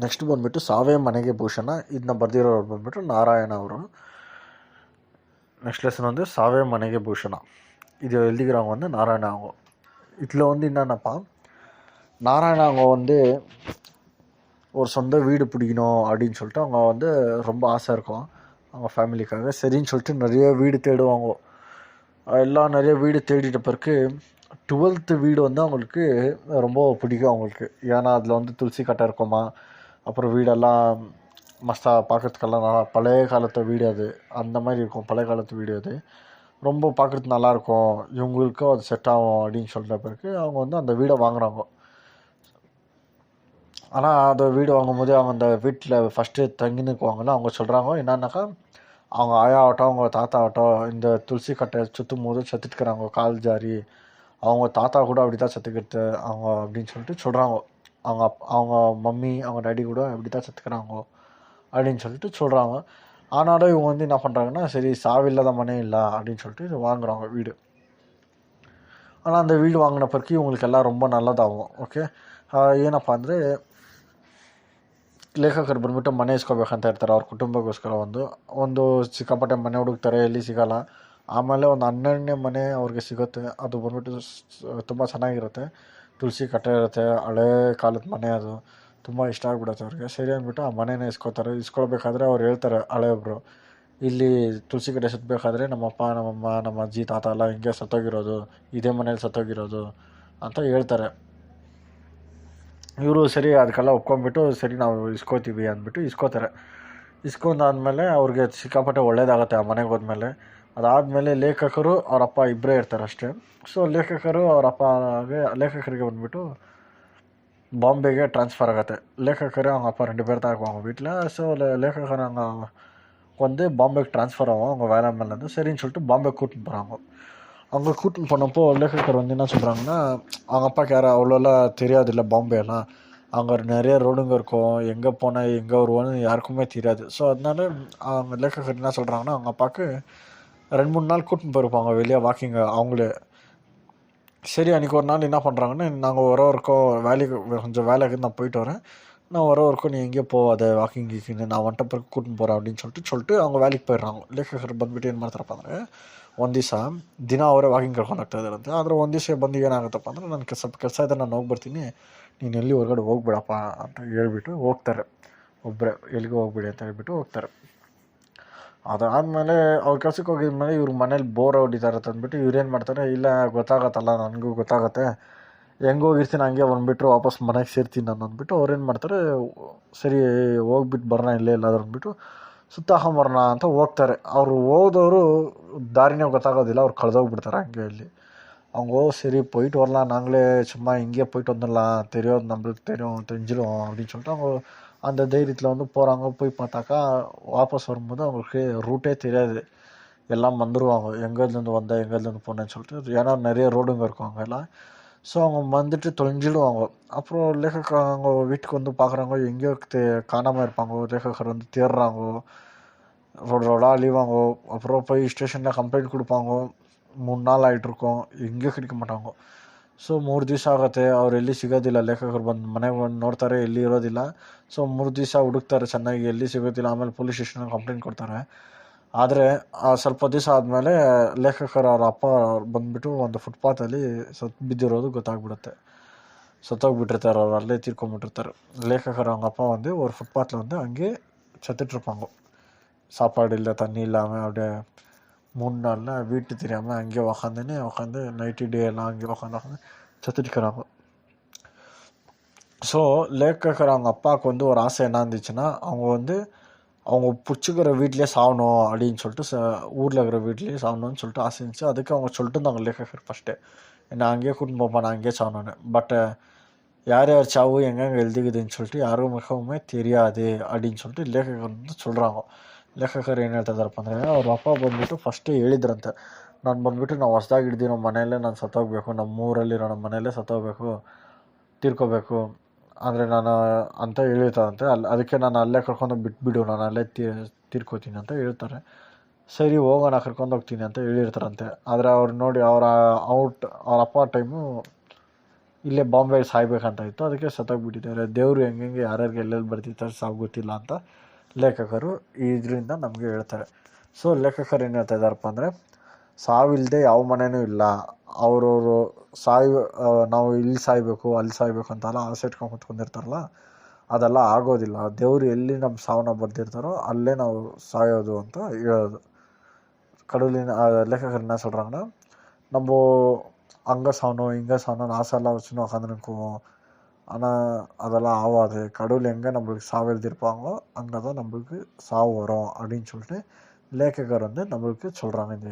Next ಬಂದುಬಿಟ್ಟು ಸಾವೇ ಮನೆಗೆ ಭೂಷಣ. ಇದನ್ನ ಬರೆದಿರೋರು ಬಂದುಬಿಟ್ಟು ನಾರಾಯಣ ಅವರು. ನೆಕ್ಸ್ಟ್ ಲೆಸನ್ வந்து சாவே மனைகே பூஷணா. இது எழுதிக்கிறவங்க வந்து நாராயண அவங்க. இதில் வந்து என்னென்னப்பா, நாராயண அவங்க வந்து ஒரு சொந்த வீடு பிடிக்கணும் அப்படின்னு சொல்லிட்டு அவங்க வந்து ரொம்ப ஆசை இருக்கும் அவங்க ஃபேமிலிக்காக. சரின்னு சொல்லிட்டு நிறைய வீடு தேடுவாங்க. எல்லாம் நிறைய வீடு தேடிட்ட பிறகு 12th வீடு வந்து அவங்களுக்கு ரொம்ப பிடிக்கும் அவங்களுக்கு. ஏன்னா அதில் வந்து துளசி கட்டை இருக்குமா, அப்புறம் வீடெல்லாம் மஸ்தாக பார்க்குறதுக்கெல்லாம் நல்லா பழைய காலத்து வீடு அது, அந்த மாதிரி இருக்கும். பழைய காலத்து வீடு அது ரொம்ப பார்க்குறதுக்கு நல்லாயிருக்கும், இவங்களுக்கும் அது செட் ஆகும் அப்படின்னு சொல்லிட்ட பிறகு அவங்க வந்து அந்த வீடை வாங்குறாங்க. ஆனால் அந்த வீடு வாங்கும்போது அவங்க அந்த வீட்டில் ஃபஸ்ட்டு தங்கினுக்குவாங்கன்னு அவங்க சொல்கிறாங்க. என்னன்னாக்கா, அவங்க ஆயா ஆகட்டும், அவங்க தாத்தா ஆகட்டும், இந்த துளசி கட்டை சுற்றும் போது செத்துட்டுக்கிறாங்க கால் ஜாரி. அவங்க தாத்தா கூட அப்படி தான் செத்துக்கிறது அவங்க அப்படின்னு சொல்லிட்டு சொல்கிறாங்க. அவங்க மம்மி, அவங்க டேடி கூட அப்படி தான் செத்துக்கிறாங்க அப்படின்னு சொல்லிட்டு சொல்கிறாங்க. ஆனாலும் இவங்க வந்து என்ன பண்ணுறாங்கன்னா, சரி சாவில்லாத மனே இல்லை அப்படின்னு சொல்லிட்டு இது வாங்குறாங்க வீடு. ஆனால் அந்த வீடு வாங்கின பிறகு இவங்களுக்கு எல்லாம் ரொம்ப நல்லதாகும். ಓಕೆ, ಏನಪ್ಪ ಅಂದರೆ ಲೇಖಕರು ಬಂದ್ಬಿಟ್ಟು ಮನೆ ಇಸ್ಕೋಬೇಕಂತ ಇರ್ತಾರೆ ಅವ್ರ ಕುಟುಂಬಕ್ಕೋಸ್ಕರ. ಒಂದು ಸಿಕ್ಕಾಪಟ್ಟೆ ಮನೆ ಹುಡುಕ್ತಾರೆ, ಎಲ್ಲಿ ಸಿಗೋಲ್ಲ. ಆಮೇಲೆ ಒಂದು 12ನೇ ಮನೆ ಅವ್ರಿಗೆ ಸಿಗುತ್ತೆ. ಅದು ಬಂದ್ಬಿಟ್ಟು ತುಂಬ ಚೆನ್ನಾಗಿರುತ್ತೆ, ತುಳಸಿ ಕಟ್ಟೆ ಇರುತ್ತೆ, ಹಳೇ ಕಾಲದ ಮನೆ. ಅದು ತುಂಬ ಇಷ್ಟ ಆಗಿಬಿಡುತ್ತೆ ಅವ್ರಿಗೆ. ಸರಿ ಅಂದ್ಬಿಟ್ಟು ಆ ಮನೇನ ಇಸ್ಕೋತಾರೆ. ಇಸ್ಕೊಳ್ಬೇಕಾದ್ರೆ ಅವ್ರು ಹೇಳ್ತಾರೆ, ಹಳೆಯೊಬ್ಬರು, ಇಲ್ಲಿ ತುಳಸಿ ಕಟ್ಟೆ ಸುತ್ತಬೇಕಾದ್ರೆ ನಮ್ಮಪ್ಪ ನಮ್ಮಮ್ಮ ನಮ್ಮ ಅಜ್ಜಿ ತಾತ ಎಲ್ಲ ಹಿಂಗೆ ಸತ್ತೋಗಿರೋದು, ಇದೇ ಮನೇಲಿ ಸತ್ತೋಗಿರೋದು ಅಂತ ಹೇಳ್ತಾರೆ. ಇವರು ಸರಿ ಅದಕ್ಕೆಲ್ಲ ಒಪ್ಕೊಂಡ್ಬಿಟ್ಟು ಸರಿ ನಾವು ಇಸ್ಕೋತೀವಿ ಅಂದ್ಬಿಟ್ಟು ಇಸ್ಕೋತಾರೆ. ಇಸ್ಕೊಂಡಾದ್ಮೇಲೆ ಅವ್ರಿಗೆ ಸಿಕ್ಕಾಪಟ್ಟೆ ಒಳ್ಳೇದಾಗುತ್ತೆ ಆ ಮನೆಗೆ ಹೋದ್ಮೇಲೆ. ಅದಾದಮೇಲೆ ಲೇಖಕರು ಅವರಪ್ಪ ಇಬ್ಬರೇ ಇರ್ತಾರೆ ಅಷ್ಟೇ. ಸೊ ಲೇಖಕರಿಗೆ ಬಂದ್ಬಿಟ್ಟು பாம்பேಗೆ ட்ரான்ஸ்ஃபர் ஆகತ್ತೆ. லேಖಕರು அவங்க அப்பா 2 பேர் தான் இருக்குவாங்க வீட்டில். ஸோ லேಖಕர் அங்கே வந்து பாம்பேக்கு ட்ரான்ஸ்ஃபர் ஆகும் அவங்க வேலை மேலேருந்து. சரின்னு சொல்லிட்டு பாம்பேக்கு கூட்டின்னு போகிறாங்க. அவங்க கூட்டின்னு போனப்போ லேಖಕர் வந்து என்ன சொல்கிறாங்கன்னா, அவங்க அப்பாவுக்கு யாரும் அவ்வளோலாம் தெரியாது இல்லை பாம்பேலாம். அங்கே நிறைய ரோடுங்க இருக்கும், எங்கே போனால் எங்கே வருவோன்னு யாருக்குமே தெரியாது. ஸோ அதனால அவங்க லேಖಕர் என்ன சொல்கிறாங்கன்னா, அவங்க அப்பாவுக்கு 2-3 நாள் கூட்டின்னு போயிருப்பாங்க வெளியே வாக்கிங்க அவங்களே. சரி, அன்றைக்கி ஒரு நாள் என்ன பண்ணுறாங்கன்னா, நாங்கள் வரவருக்கோம் வேலைக்கு கொஞ்சம் வேலைக்கு நான் போயிட்டு வரேன், நான் வரவருக்கோம் நீ எங்கேயோ போகாத வாக்கிங் கீக்கின்னு, நான் வந்துட்ட பிறகு கூட்டின்னு போகிறேன் அப்படின்னு சொல்லிட்டு அவங்க வேலைக்கு போயிடுறாங்க. ಲೇಖಕರು ಬಂದುಬಿಟ್ಟು ಏನು ಮಾಡ್ತಾರಪ್ಪ ಅಂದರೆ, ಒಂದು ದಿವಸ ದಿನ ಅವರೇ ವಾಕಿಂಗ್ ಕರ್ಕೊಂಡು ಹೋಗ್ತಾ ಇದ್ದಾರಂತೆ. ಆದರೆ ಒಂದು ದಿವಸ ಬಂದು ಏನಾಗುತ್ತಪ್ಪ ಅಂದರೆ, ನನಗೆ ಸ್ವಲ್ಪ ಕೆಲಸ ಇದೆ, ನಾನು ಹೋಗಿ ಬರ್ತೀನಿ, ನೀನು ಎಲ್ಲಿ ಹೊರಗಡೆ ಹೋಗ್ಬಿಡಪ್ಪ ಅಂತ ಹೇಳ್ಬಿಟ್ಟು ಹೋಗ್ತಾರೆ. ಒಬ್ಬರೇ ಎಲ್ಲಿಗೂ ಹೋಗ್ಬಿಡಿ ಅಂತ ಹೇಳ್ಬಿಟ್ಟು ಹೋಗ್ತಾರೆ. ಅದಾದಮೇಲೆ ಅವ್ರ ಕೆಲಸಕ್ಕೆ ಹೋಗಿದ್ಮೇಲೆ ಇವ್ರ ಮನೇಲಿ ಬೋರ್ ಹೊಡಿತಾರೆ ಅಂದ್ಬಿಟ್ಟು ಇವ್ರೇನು ಮಾಡ್ತಾರೆ, ಇಲ್ಲ ಗೊತ್ತಾಗತ್ತಲ್ಲ, ನನಗೂ ಗೊತ್ತಾಗತ್ತೆ, ಹೆಂಗೆ ಹೋಗಿರ್ತೀನಿ ಹಂಗೆ ಬಂದುಬಿಟ್ರು ವಾಪಸ್ ಮನೆಗೆ ಸೇರ್ತೀನಿ ನಾನು ಅಂದ್ಬಿಟ್ಟು ಅವ್ರೇನು ಮಾಡ್ತಾರೆ, ಸರಿ ಹೋಗ್ಬಿಟ್ಟು ಬರೋಣ ಇಲ್ಲೇ ಎಲ್ಲಾದ್ರೂ ಅಂದ್ಬಿಟ್ಟು ಸುತ್ತಾಕೊಂಬರೋಣ ಅಂತ ಹೋಗ್ತಾರೆ. ಅವರು ಹೋದವರು ದಾರಿನೇ ಗೊತ್ತಾಗೋದಿಲ್ಲ, ಅವ್ರು ಕಳೆದೋಗ್ಬಿಡ್ತಾರೆ ಹಂಗೆ ಇಲ್ಲಿ. அவங்க சரி போயிட்டு வரலாம், நாங்களே சும்மா இங்கேயே போயிட்டு வந்துடலாம், தெரியும் நம்மளுக்கு தெரியும் தெரிஞ்சிடும் அப்படின்னு சொல்லிட்டு அவங்க அந்த தைரியத்தில் வந்து போகிறாங்க. போய் பார்த்தாக்கா வாபஸ் வரும்போது அவங்களுக்கு ரூட்டே தெரியாது, எல்லாம் வந்துடுவாங்க, எங்கேருந்து வந்தேன் எங்கேருந்து போனேன்னு சொல்லிட்டு. ஏன்னா நிறைய ரோடுங்க இருக்கும் அங்கே எல்லாம். ஸோ அவங்க வந்துட்டு தொலைஞ்சிடுவாங்க. அப்புறம் லேಖಕர் அவங்க வீட்டுக்கு வந்து பார்க்குறாங்க, எங்கேயோ காணாமல் இருப்பாங்க. லேಖಕர் வந்து தேடுறாங்க, ரோடாக அழிவாங்க. அப்புறம் போய் ஸ்டேஷனில் கம்ப்ளைண்ட் கொடுப்பாங்க. 3 நாள் ಆகிಟ್ருக்கோம், எங்கேயும் கிடைக்க ಮಾಟಾಂಗೋ. ಸೊ 3 ದಿವಸ ಆಗುತ್ತೆ, ಅವ್ರು ಎಲ್ಲಿ ಸಿಗೋದಿಲ್ಲ. ಲೇಖಕರು ಬಂದು ಮನೆಗೆ ಬಂದು ನೋಡ್ತಾರೆ, ಎಲ್ಲಿ ಇರೋದಿಲ್ಲ. ಸೊ 3 ದಿವಸ ಹುಡುಕ್ತಾರೆ ಚೆನ್ನಾಗಿ, ಎಲ್ಲಿ ಸಿಗೋದಿಲ್ಲ. ಆಮೇಲೆ ಪೊಲೀಸ್ ಸ್ಟೇಷನ್ಗೆ ಕಂಪ್ಲೇಂಟ್ ಕೊಡ್ತಾರೆ. ಆದರೆ ಸ್ವಲ್ಪ ದಿವಸ ಆದಮೇಲೆ ಲೇಖಕರ ಅವ್ರ ಅಪ್ಪ ಬಂದುಬಿಟ್ಟು ಒಂದು ಫುಟ್ಪಾತಲ್ಲಿ ಬಿದ್ದಿರೋದು ಗೊತ್ತಾಗ್ಬಿಡುತ್ತೆ. ಸತ್ತೋಗ್ಬಿಟ್ಟಿರ್ತಾರೆ, ಅವ್ರು ಅಲ್ಲೇ ತೀರ್ಕೊಂಡ್ಬಿಟ್ಟಿರ್ತಾರೆ. லேಖಕர் அவங்க அப்பா வந்து ஒரு ஃபுட்பாத்தில் வந்து அங்கேயே செத்துட்ருப்பாங்க. சாப்பாடு இல்லை, தண்ணி இல்லாமல் அப்படியே 3 நாளில் வீட்டு தெரியாமல் அங்கேயே உக்காந்து நைட்டு டே எல்லாம் அங்கேயே உக்காந்து செத்துட்டுக்கிறாங்க. ஸோ லேಖಕர் அவங்க அப்பாவுக்கு வந்து ஒரு ஆசை என்ன இருந்துச்சுன்னா, அவங்க பிடிச்சிக்கிற வீட்லேயே சாகணும் அப்படின்னு சொல்லிட்டு, ஊரில் இருக்கிற வீட்லேயே சாகணும்னு சொல்லிட்டு ஆசை இருந்துச்சு. அதுக்கு அவங்க சொல்லிட்டு இருந்தாங்க லேಖಕர் ஃபஸ்ட்டு, நான் அங்கேயே கூட்டின்னு போப்பா, நான் அங்கேயே சாகணுன்னு. பட்டு யார் சாவு எங்கெங்கே எழுதிக்குதுன்னு சொல்லிட்டு யாரும் மிகவுமே தெரியாது அப்படின்னு சொல்லிட்டு ಲೇಖಕர் வந்து சொல்கிறாங்க. ಲೇಖಕರು ಏನು ಹೇಳ್ತಾ ಇದ್ದಾರಪ್ಪ ಅಂದರೆ, ಅವ್ರ ಅಪ್ಪ ಬಂದುಬಿಟ್ಟು ಫಸ್ಟೇ ಹೇಳಿದ್ರಂತೆ, ನಾನು ಬಂದುಬಿಟ್ಟು ನಾವು ಹೊಸ್ದಾಗಿ ಹಿಡ್ದಿರೋ ಮನೆಯಲ್ಲೇ ನಾನು ಸತ್ತೋಗ್ಬೇಕು, ನಮ್ಮೂರಲ್ಲಿರೋ ನಮ್ಮ ಮನೆಯಲ್ಲೇ ಸತ್ತೋಗ್ಬೇಕು, ತೀರ್ಕೋಬೇಕು ಅಂದರೆ ನಾನು ಅಂತ ಹೇಳಿರ್ತಾರಂತೆ. ಅದಕ್ಕೆ ನಾನು ಅಲ್ಲೇ ಕರ್ಕೊಂಡು ಬಿಟ್ಬಿಡು, ನಾನು ಅಲ್ಲೇ ತೀರ್ಕೋತೀನಿ ಅಂತ ಹೇಳ್ತಾರೆ. ಸರಿ ಹೋಗೋಣ ಕರ್ಕೊಂಡು ಹೋಗ್ತೀನಿ ಅಂತ ಹೇಳಿರ್ತಾರಂತೆ. ಆದರೆ ಅವ್ರು ನೋಡಿ ಅವ್ರ ಅಪ್ಪ ಟೈಮು ಇಲ್ಲೇ ಬಾಂಬೆ ಸಾಯ್ಬೇಕಂತ ಇತ್ತು, ಅದಕ್ಕೆ ಸತ್ತೋಗ್ಬಿಟ್ಟಿದ್ದಾರೆ. ದೇವರು ಹೆಂಗೆ ಯಾರ್ಯಾರಿಗೆ ಎಲ್ಲೆಲ್ಲಿ ಬರ್ತಿರ್ತಾರೆ ಸಾವು ಗೊತ್ತಿಲ್ಲ ಅಂತ ಲೇಖಕರು ಇದರಿಂದ ನಮಗೆ ಹೇಳ್ತಾರೆ. ಸೊ ಲೇಖಕರು ಏನು ಹೇಳ್ತಾ ಇದ್ದಾರಪ್ಪ ಅಂದರೆ, ಸಾವಿಲ್ಲದೆ ಯಾವ ಮನೆಯೂ ಇಲ್ಲ. ಅವರವರು ನಾವು ಇಲ್ಲಿ ಸಾಯಬೇಕು ಅಲ್ಲಿ ಸಾಯಬೇಕು ಅಂತೆಲ್ಲ ಆಸೆ ಇಟ್ಕೊಂಡು ಕೂತ್ಕೊಂಡಿರ್ತಾರಲ್ಲ, ಅದೆಲ್ಲ ಆಗೋದಿಲ್ಲ. ದೇವರು ಎಲ್ಲಿ ನಮ್ಮ ಸಾವನ್ನ ಬರ್ದಿರ್ತಾರೋ ಅಲ್ಲೇ ನಾವು ಸಾಯೋದು ಅಂತ ಹೇಳೋದು. கடவுளின் லேಖகர் என்ன சொல்கிறாங்கன்னா, நம்ம அங்கே சாகணும் இங்கே சாகணும் ஆசையெல்லாம் வச்சுன்னு உட்காந்துருக்குவோம். ஆனால் அதெல்லாம் ஆகாது. கடவுள் எங்கே நம்மளுக்கு சாவு எழுதியிருப்பாங்களோ அங்கே தான் நம்மளுக்கு சாவு வரும் அப்படின்னு சொல்லிட்டு லேಖகர் நம்மளுக்கு சொல்கிறாங்க. இந்த